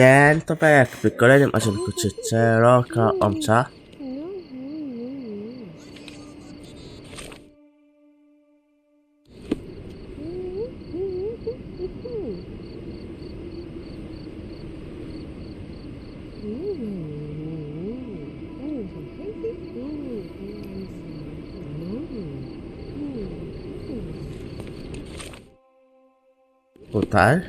Dzień dobry, w kolejnym odcinku Sherlocka Holmesa. Tutaj.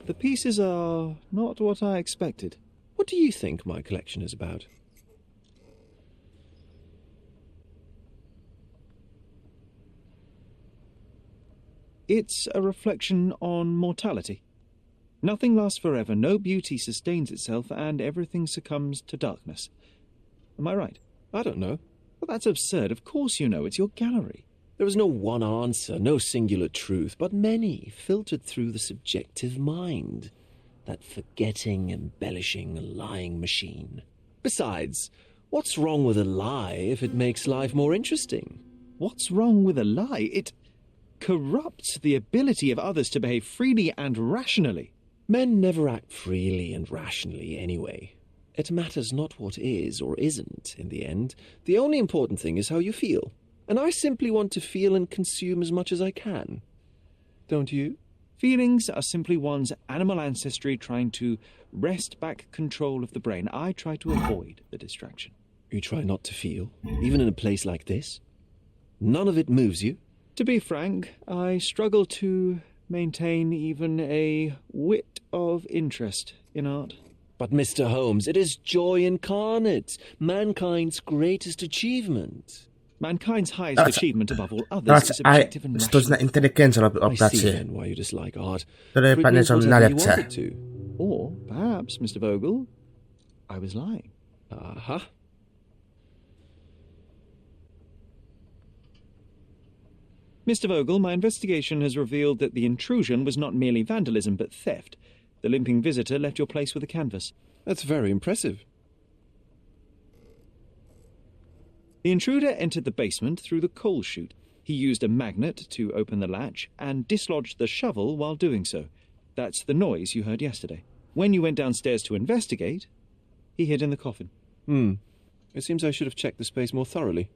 The pieces are not what I expected. What do you think my collection is about? It's a reflection on mortality. Nothing lasts forever, no beauty sustains itself, and everything succumbs to darkness. Am I right? I don't know. Well, that's absurd. Of course you know. It's your gallery. There is no one answer, no singular truth, but many filtered through the subjective mind. That forgetting, embellishing, lying machine. Besides, what's wrong with a lie if it makes life more interesting? What's wrong with a lie? It corrupts the ability of others to behave freely and rationally. Men never act freely and rationally anyway. It matters not what is or isn't in the end. The only important thing is how you feel. And I simply want to feel and consume as much as I can. Don't you? Feelings are simply one's animal ancestry trying to wrest back control of the brain. I try to avoid the distraction. You try not to feel, even in a place like this? None of it moves you? To be frank, I struggle to maintain even a whit of interest in art. But, Mr. Holmes, it is joy incarnate, mankind's greatest achievement. Mankind's highest achievement above all others is objective and sztuczna rational. inteligencja robi I see operację, then why you dislike art. które For it panie means są whatever you najlepsze. want it to. Or perhaps, Mr. Vogel, I was lying. Aha. Mr. Vogel, my investigation has revealed that the intrusion was not merely vandalism, but theft. The limping visitor left your place with a canvas. That's very impressive. The intruder entered the basement through the coal chute. He used a magnet to open the latch and dislodged the shovel while doing so. That's the noise you heard yesterday. When you went downstairs to investigate, he hid in the coffin. It seems I should have checked the space more thoroughly.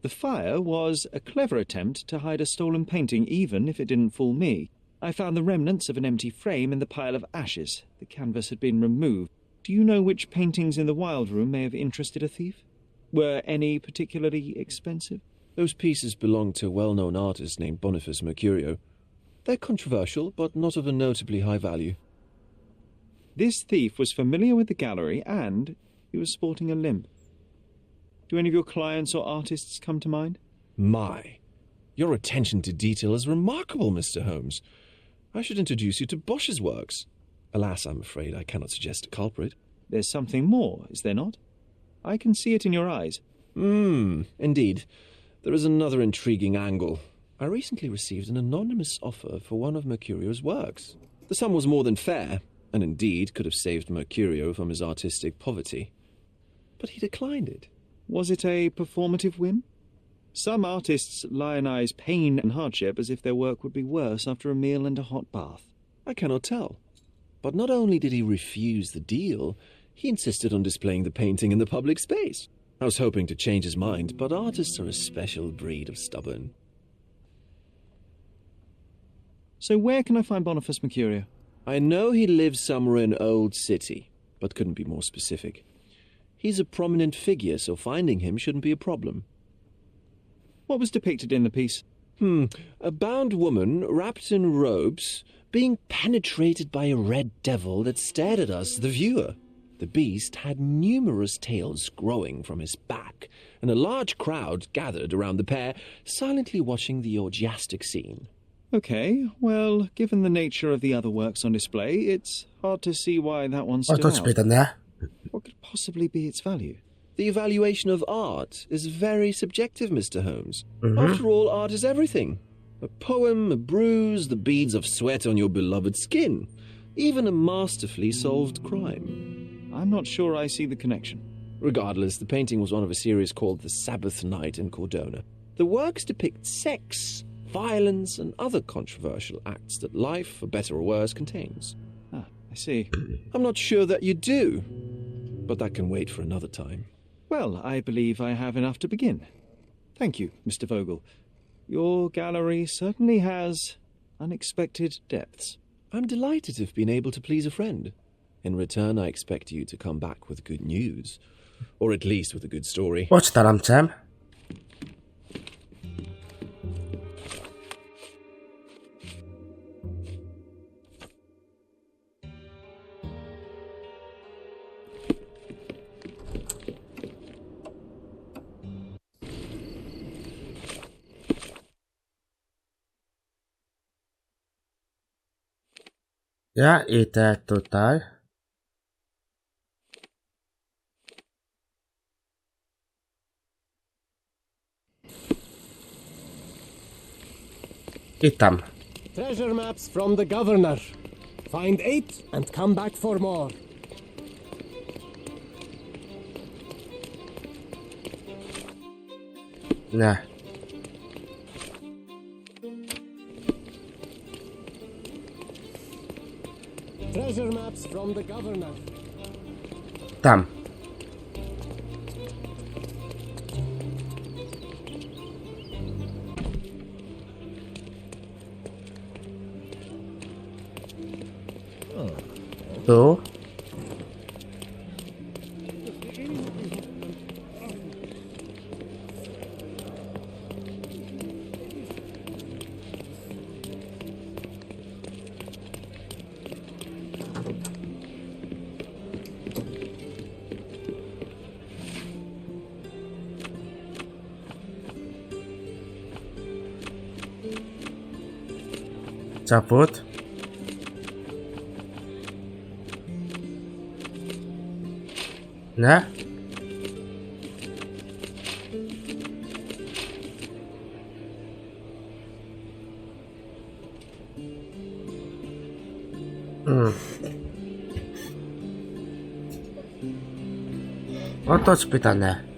The fire was a clever attempt to hide a stolen painting, even if it didn't fool me. I found the remnants of an empty frame in the pile of ashes. The canvas had been removed. Do you know which paintings in the Wild Room may have interested a thief? Were any particularly expensive? Those pieces belong to a well-known artist named Boniface Mercurio. They're controversial, but not of a notably high value. This thief was familiar with the gallery, and he was sporting a limp. Do any of your clients or artists come to mind? My, your attention to detail is remarkable, Mr. Holmes. I should introduce you to Bosch's works. Alas, I'm afraid I cannot suggest a culprit. There's something more, is there not? I can see it in your eyes. Indeed. There is another intriguing angle. I recently received an anonymous offer for one of Mercurio's works. The sum was more than fair, and indeed could have saved Mercurio from his artistic poverty. But he declined it. Was it a performative whim? Some artists lionize pain and hardship as if their work would be worse after a meal and a hot bath. I cannot tell. But not only did he refuse the deal, he insisted on displaying the painting in the public space. I was hoping to change his mind, but artists are a special breed of stubborn. So where can I find Boniface Mercurio? I know he lives somewhere in Old City. but couldn't be more specific. He's a prominent figure, so finding him shouldn't be a problem. What was depicted in the piece? A bound woman, wrapped in robes, being penetrated by a red devil that stared at us, the viewer. The beast had numerous tails growing from his back, and a large crowd gathered around the pair, silently watching the orgiastic scene. Okay, well, given the nature of the other works on display, it's hard to see why that one stood Otoż out. pytanie. What could possibly be its value? The evaluation of art is very subjective, Mr. Holmes. After all, art is everything. A poem, a bruise, the beads of sweat on your beloved skin. Even a masterfully solved crime. I'm not sure I see the connection. Regardless, the painting was one of a series called The Sabbath Night in Cordona. The works depict sex, violence, and other controversial acts that life, for better or worse, contains. Ah, I see. I'm not sure that you do, but that can wait for another time. Well, I believe I have enough to begin. Thank you, Mr. Vogel. Your gallery certainly has unexpected depths. I'm delighted to have been able to please a friend. In return, I expect you to come back with good news. Or at least with a good story. Pocztaram cię. Ja idę tutaj. I tam. Treasure maps from the governor. Find 8 and come back for more. Nie. Treasure maps from the governor. Tam. Tu. Zapód. Nie? Otoż pytanie.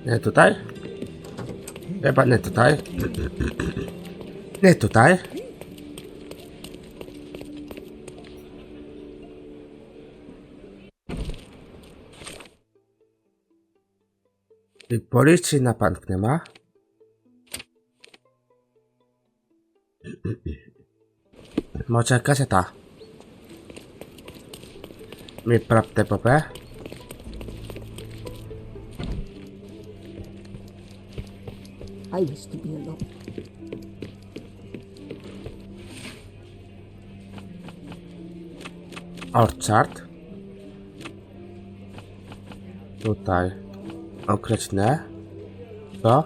Nie tutaj? Chyba nie tutaj. Nie tutaj. I policji na bank nie ma. Może kaseta. Mi prawdę powie. I wish to be alone. Orchard. Tutaj. Określne. To.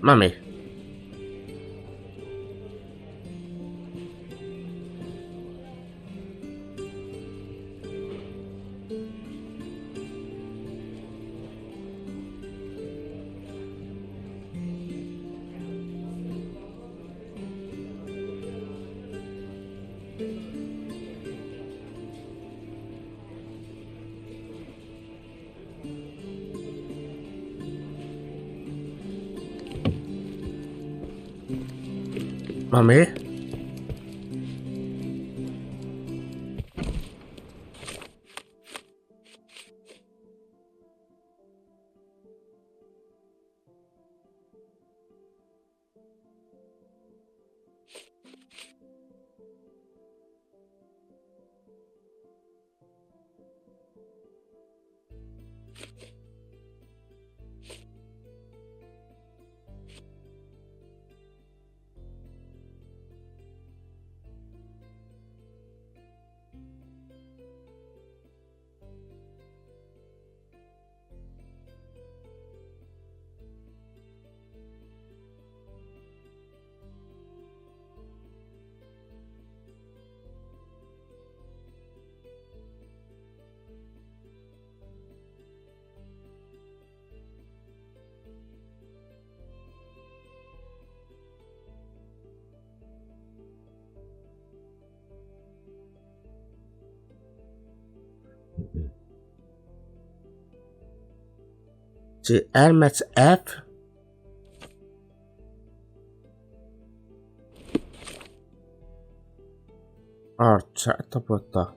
Mamy. Mamy? Czy Hermes F? O, to było to.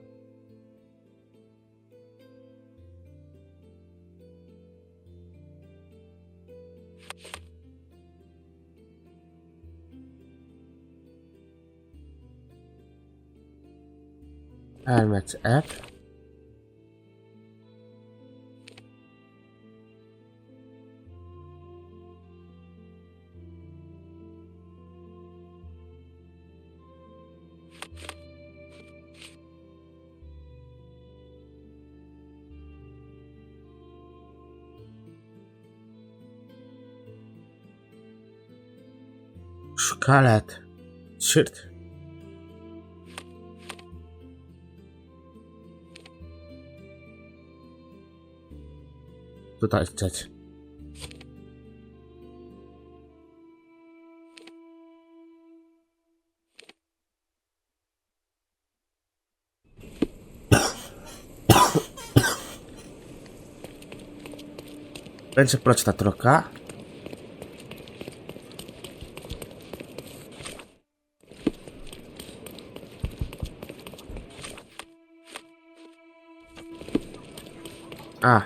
Hermes F. Szkalet. Shirt. Tutaj chceć. Będzie prosta trochę. A.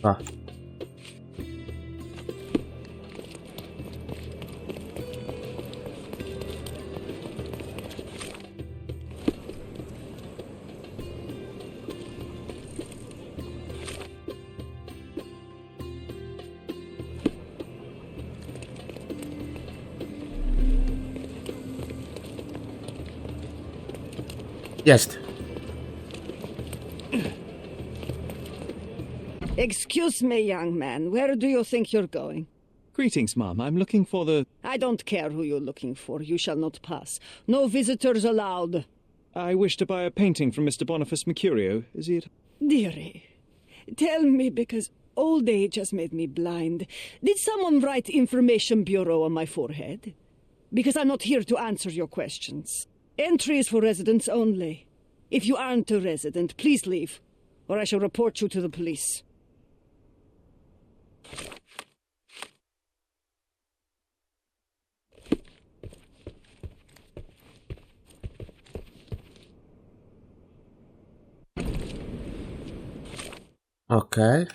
A. Jest. Excuse me, young man. Where do you think you're going? Greetings, ma'am. I'm looking for the... I don't care who you're looking for. You shall not pass. No visitors allowed. I wish to buy a painting from Mr. Boniface Mercurio. Is he at... Dearie, tell me, because old age has made me blind. Did someone write Information Bureau on my forehead? Because I'm not here to answer your questions. Entry is for residents only. If you aren't a resident, please leave, or I shall report you to the police. Okej.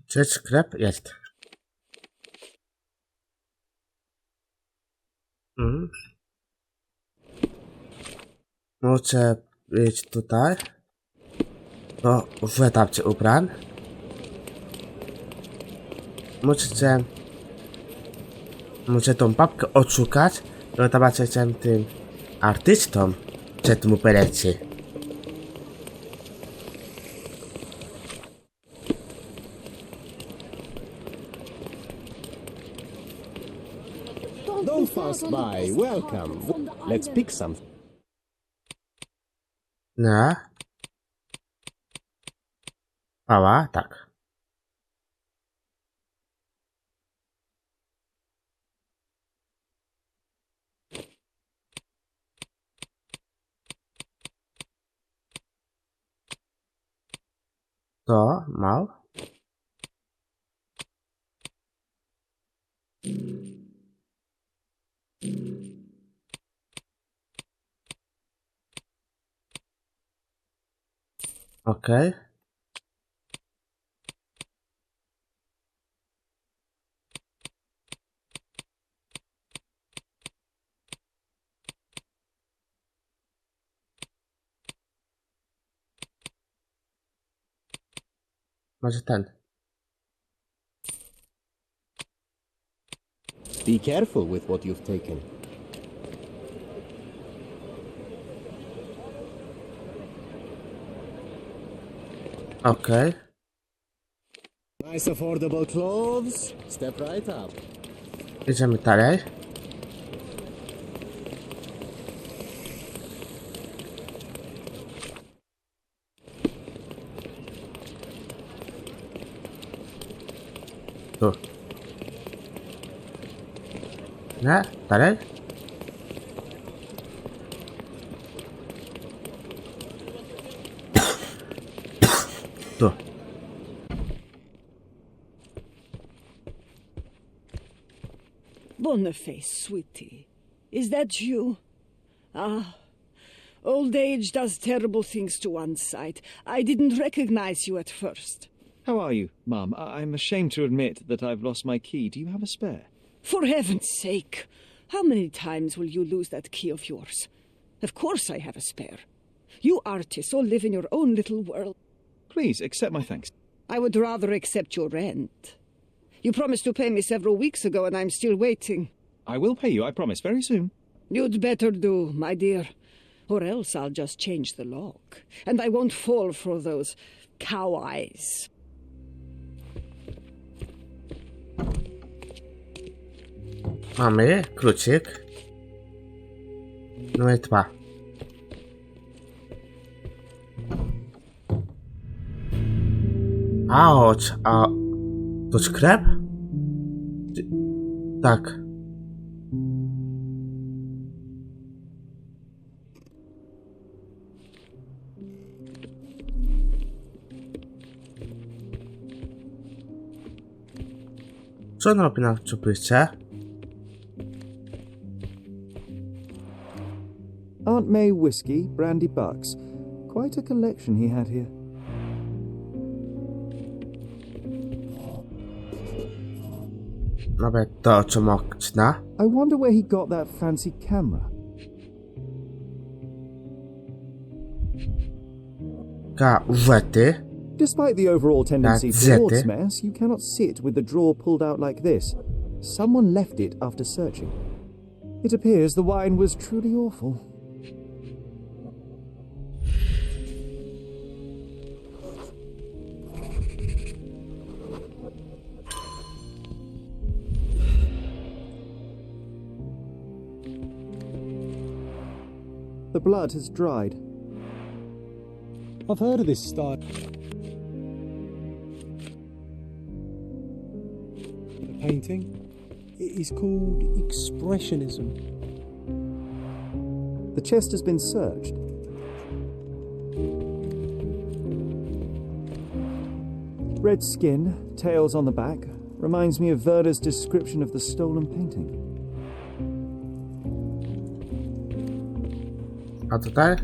Czy sklep? Jest. Muszę iść tutaj. To w etapcie ubran. Muszę tą papkę odszukać. No zobaczę tym artystom przed mu poleci. Don't pass by. Welcome. Let's pick some. No. Pała, tak. To mał. Okej. Może ten. Be careful with what you've taken. Okej. Nice affordable clothes. Step right up. Idziemy dalej. Tu. Nie? Dalej? Tu. Boniface, sweetie. Is that you? Ah, old age does terrible things to one's sight. I didn't recognize you at first. How are you, Mum? I'm ashamed to admit that I've lost my key. Do you have a spare? For heaven's sake, how many times will you lose that key of yours? Of course I have a spare. You artists all live in your own little world. Please, accept my thanks. I would rather accept your rent. You promised to pay me several weeks ago, and I'm still waiting. I will pay you, I promise, very soon. You'd better do, my dear. Or else I'll just change the lock. And I won't fall for those cow eyes. Mamy kluczyk. Numer 2. Auć, a to sklep? Tak. Co on robi na czuprycie? Aunt May whiskey, brandy bucks. Quite a collection he had here. Nawet to, co mocna. I wonder where he got that fancy camera. Gazety. Despite the overall tendency Gazety. towards mess, you cannot sit with the drawer pulled out like this. Someone left it after searching. It appears the wine was truly awful. The blood has dried. I've heard of this style. The painting. It is called Expressionism. The chest has been searched. Red skin, tails on the back, reminds me of Werder's description of the stolen painting. A tutaj?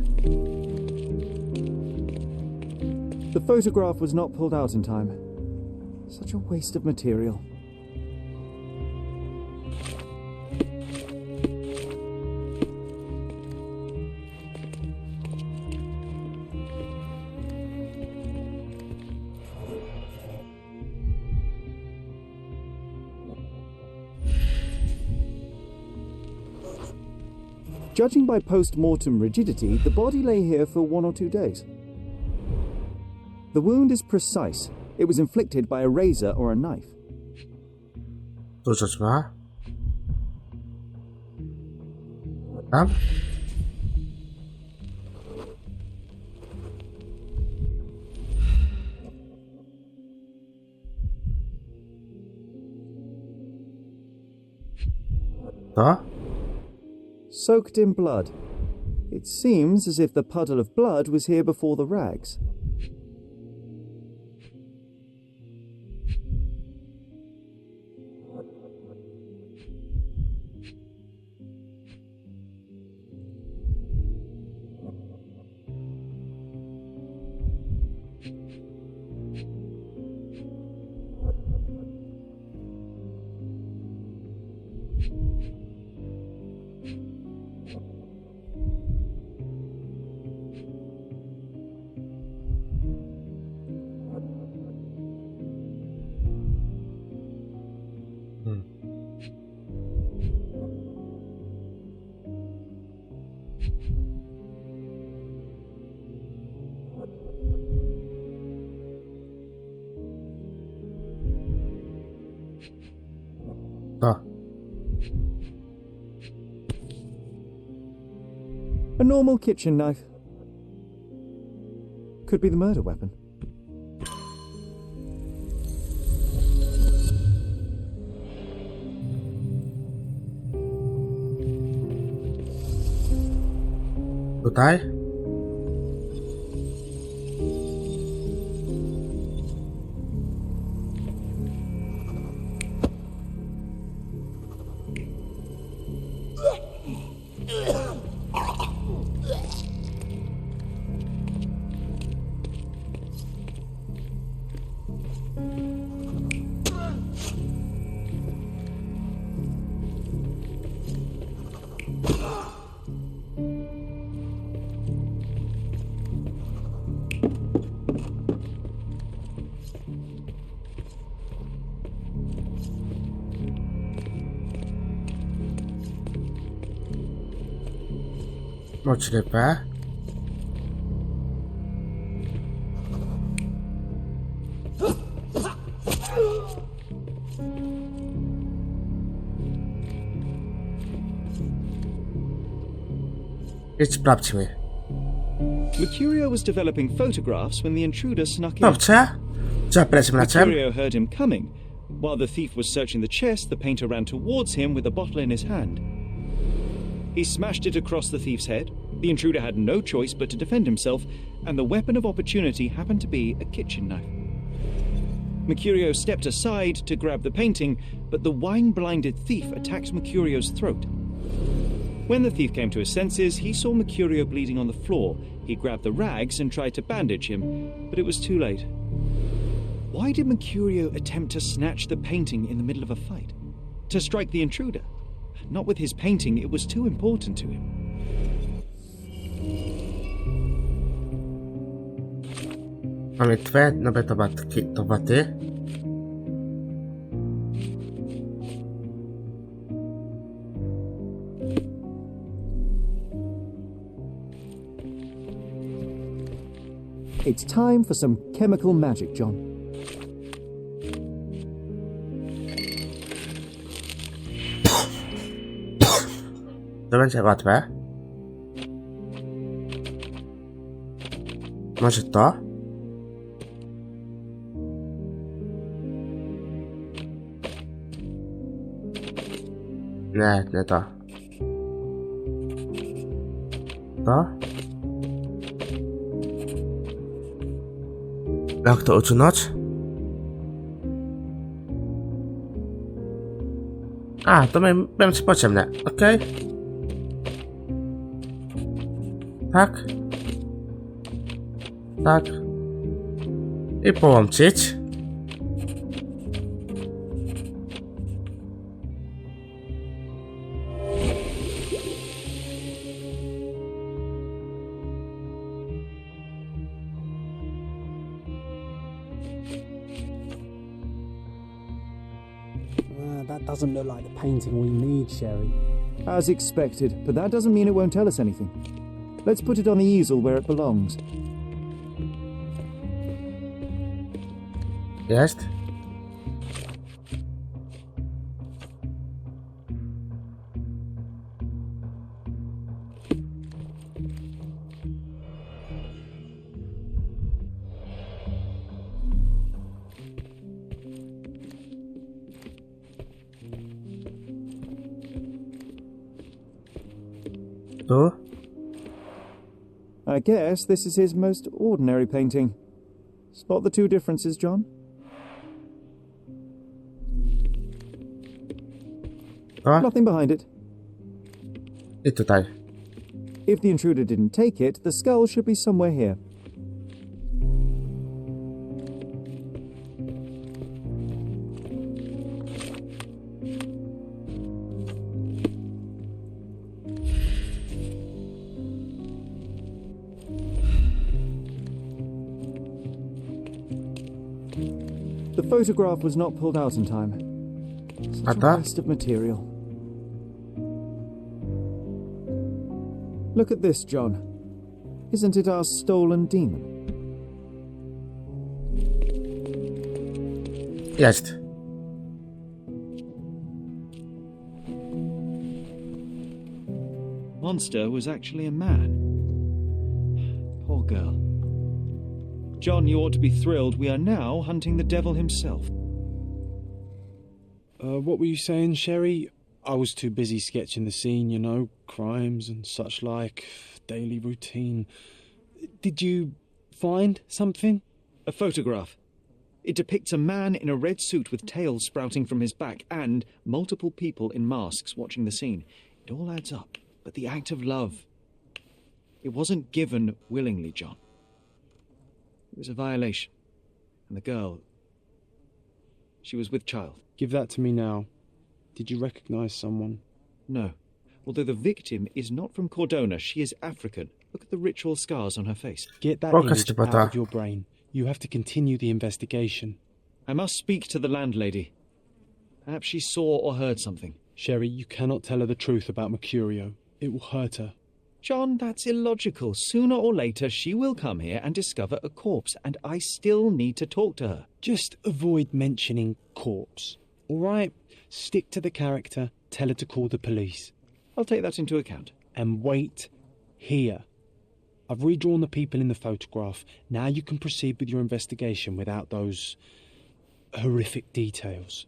The photograph was not pulled out in time. Such a waste of material. Judging by post-mortem rigidity, the body lay here for 1 or 2 days. The wound is precise. It was inflicted by a razor or a knife. Tu coś ma? Tam? To? Soaked in blood. It seems as if the puddle of blood was here before the rags. To. A normal kitchen knife. Could be the murder weapon. Tutaj? Moczrypę. Idź sprawdźmy. Mercurio was developing photographs when the intruder snuck in. Dobrze. Za prezmraczem. Mercurio heard him coming. While the thief was searching the chest, the painter ran towards him with a bottle in his hand. He smashed it across the thief's head. The intruder had no choice but to defend himself, and the weapon of opportunity happened to be a kitchen knife. Mercurio stepped aside to grab the painting, but the wine-blinded thief attacked Mercurio's throat. When the thief came to his senses, he saw Mercurio bleeding on the floor. He grabbed the rags and tried to bandage him, but it was too late. Why did Mercurio attempt to snatch the painting in the middle of a fight? To strike the intruder? Not with his painting, it was too important to him. Mamy dwie nowe tomaty. It's time for some chemical magic, John. To będzie łatwe. Może to? Nie, nie to. To? Jak to usunąć? A, to będzie potrzebne, okej? Tak. Tak. I połączyć. That doesn't look like the painting we need, Sherry. As expected, but that doesn't mean it won't tell us anything. Let's put it on the easel where it belongs. Jest. Tu? I guess this is his most ordinary painting. Spot the two differences, John? A? Nothing behind it. I tutaj. If the intruder didn't take it, the skull should be somewhere here. The photograph was not pulled out in time. Such a Ata? waste of material. Look at this, John. Isn't it our stolen demon? Jest. Monster was actually a man. Poor girl. John, you ought to be thrilled. We are now hunting the devil himself. What were you saying, Sherry? I was too busy sketching the scene, you know, crimes and such like, daily routine. Did you find something? A photograph. It depicts a man in a red suit with tails sprouting from his back and multiple people in masks watching the scene. It all adds up. But the act of love, it wasn't given willingly, John. It was a violation. And the girl, she was with child. Give that to me now. Did you recognize someone? No. Although the victim is not from Cordona, she is African. Look at the ritual scars on her face. Get that Pokaż image ci out bata. of your brain. You have to continue the investigation. I must speak to the landlady. Perhaps she saw or heard something. Sherry, you cannot tell her the truth about Mercurio. It will hurt her. John, that's illogical. Sooner or later, she will come here and discover a corpse, and I still need to talk to her. Just avoid mentioning corpse. All right? Stick to the character. Tell her to call the police. I'll take that into account. And wait here. I've redrawn the people in the photograph. Now you can proceed with your investigation without those horrific details.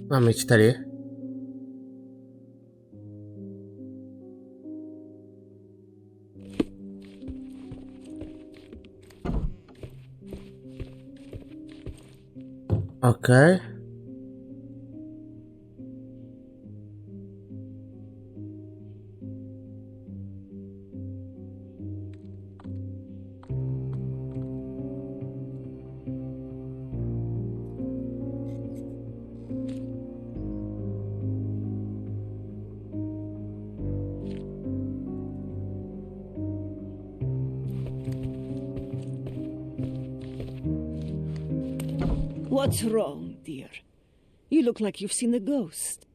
Mamy 4. Okej. What's wrong, dear? You look like you've seen a ghost.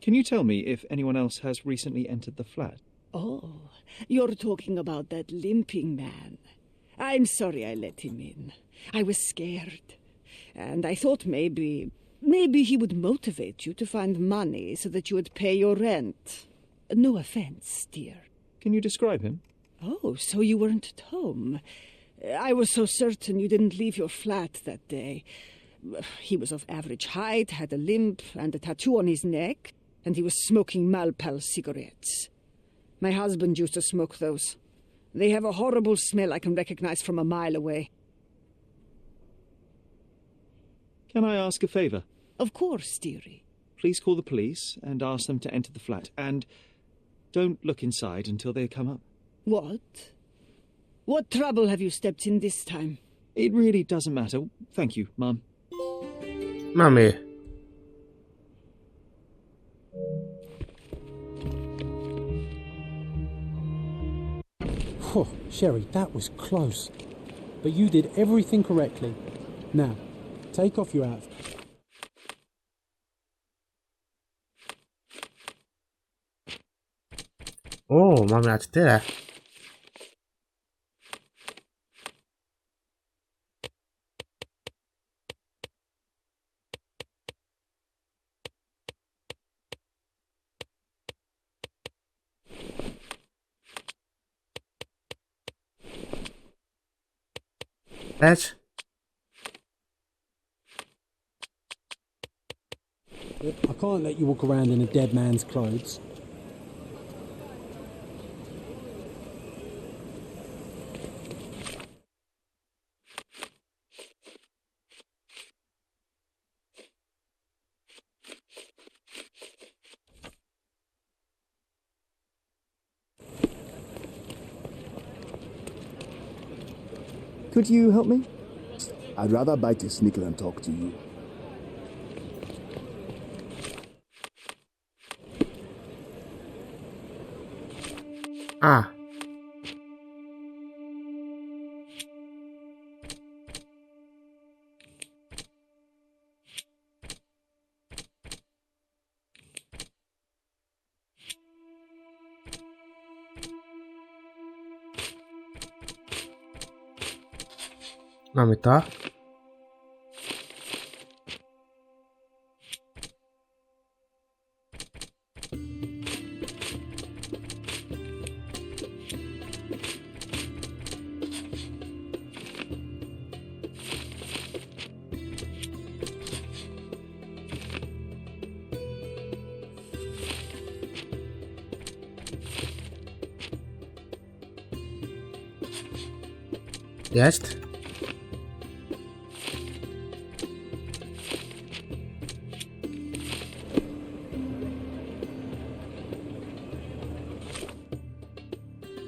Can you tell me if anyone else has recently entered the flat? Oh, you're talking about that limping man. I'm sorry I let him in. I was scared. And I thought maybe he would motivate you to find money so that you would pay your rent. No offense, dear. Can you describe him? Oh, so you weren't at home. I was so certain you didn't leave your flat that day. He was of average height, had a limp and a tattoo on his neck, and he was smoking Malpal cigarettes. My husband used to smoke those. They have a horrible smell I can recognize from a mile away. Can I ask a favour? Of course, dearie. Please call the police and ask them to enter the flat. And don't look inside until they come up. What? What trouble have you stepped in this time? It really doesn't matter. Thank you, Mum. Mamy. Whew, Sherry, that was close. but you did everything correctly. Now, take off your outfit. O, mamy aż tyle. Lecz. I can't let you walk around in a dead man's clothes. Could you help me? I'd rather bite a sneaker than talk to you. A. Mamy to. Jest.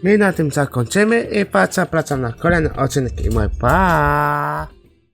My na tym zakończymy i praca na kolejne odcinki. I moje pa!